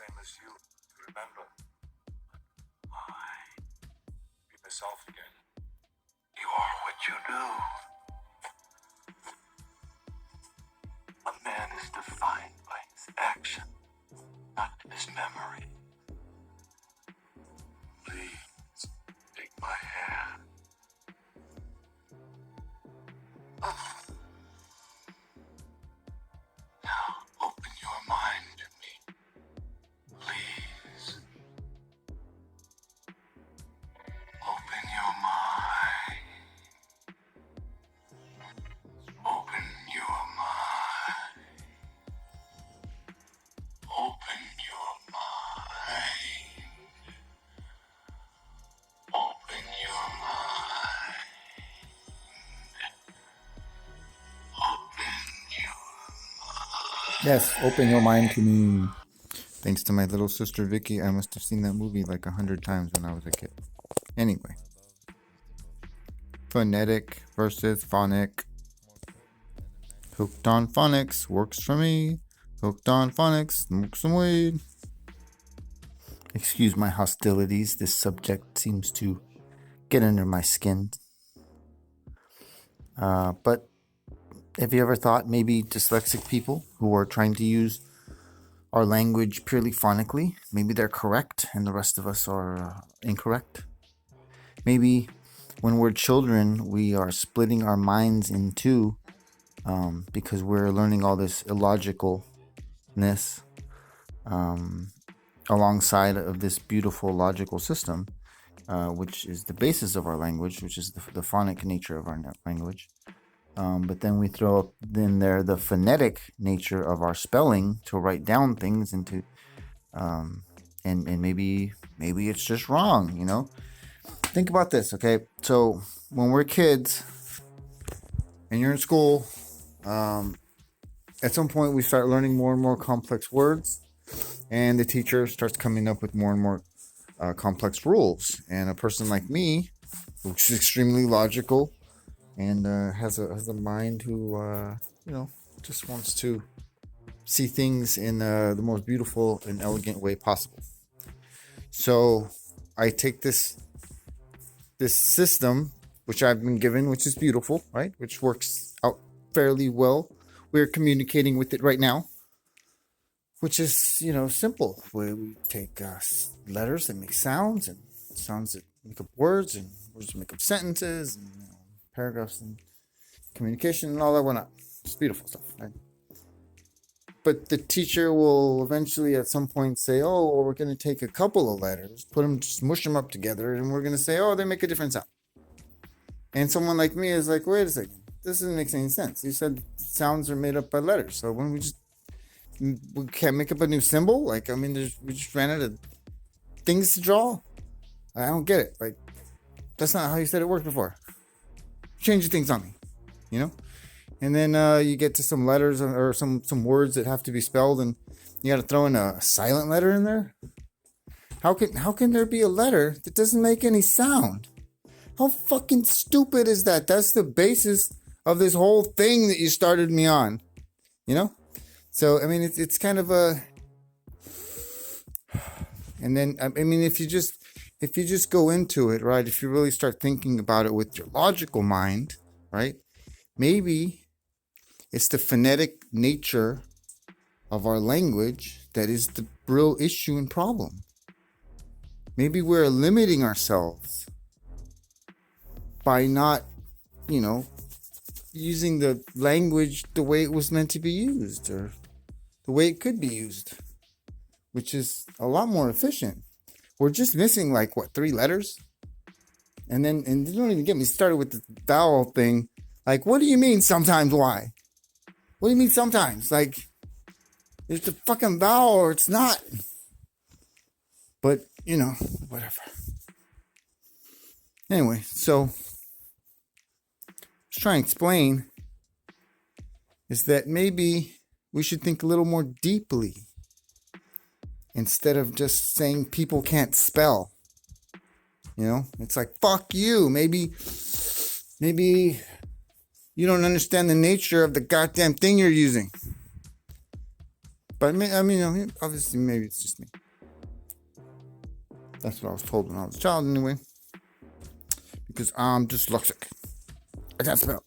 same as you. Remember, I be myself again. You are what you do. A man is defined by his action, not his memory. Please, take my hand. Now, open your mind to me. Please. Open your mind. Open your mind. Open your mind. Open your mind. Open your mind. Yes, open your mind to me. Thanks to my little sister Vicky, I must have seen that movie like 100 times when I was a kid. Anyway, phonetic versus phonic. Hooked on phonics works for me. Hooked on phonics, smoke some weed. Excuse my hostilities. This subject seems to get under my skin. But have you ever thought maybe dyslexic people who are trying to use our language purely phonically, maybe they're correct and the rest of us are incorrect? Maybe when we're children, we are splitting our minds in two because we're learning all this illogicalness alongside of this beautiful logical system, which is the basis of our language, which is the phonic nature of our language. But then we throw up in there the phonetic nature of our spelling to write down things into, and maybe it's just wrong, you know? Think about this, okay? So when we're kids and you're in school, at some point we start learning more and more complex words, and the teacher starts coming up with more and more complex rules. And a person like me, who's extremely logical and has a mind who just wants to see things in the most beautiful and elegant way possible. So I take this system which I've been given, which is beautiful, right? Which works out fairly well. We're communicating with it right now, which is simple. Where we take letters that make sounds, and sounds that make up words, and words that make up sentences, and paragraphs and communication and all that whatnot. It's beautiful stuff, right? But the teacher will eventually at some point say, oh, well, we're going to take a couple of letters, smush them up together, and we're going to say, oh, they make a different sound. And someone like me is like, wait a second, this doesn't make any sense. You said sounds are made up by letters, so when we can't make up a new symbol? Like, I mean, we just ran out of things to draw? I don't get it. Like, that's not how you said it worked before. Changing things on me, And then you get to some letters or some words that have to be spelled, and you got to throw in a silent letter in there. How can there be a letter that doesn't make any sound? How fucking stupid is that? That's the basis of this whole thing that you started me on, So I mean, it's kind of a. And then I mean, if you just go into it, right? If you really start thinking about it with your logical mind, right? Maybe it's the phonetic nature of our language that is the real issue and problem. Maybe we're limiting ourselves by not, using the language the way it was meant to be used, or the way it could be used, which is a lot more efficient. We're just missing 3 letters? And you don't even get me started with the vowel thing. Like, what do you mean sometimes why? What do you mean sometimes? Like, it's a fucking vowel or it's not. But, whatever. Anyway, so just trying to explain is that maybe we should think a little more deeply instead of just saying people can't spell. It's like, fuck you. Maybe you don't understand the nature of the goddamn thing you're using. But I mean, obviously, maybe it's just me. That's what I was told when I was a child, anyway. Because I'm dyslexic. I can't spell.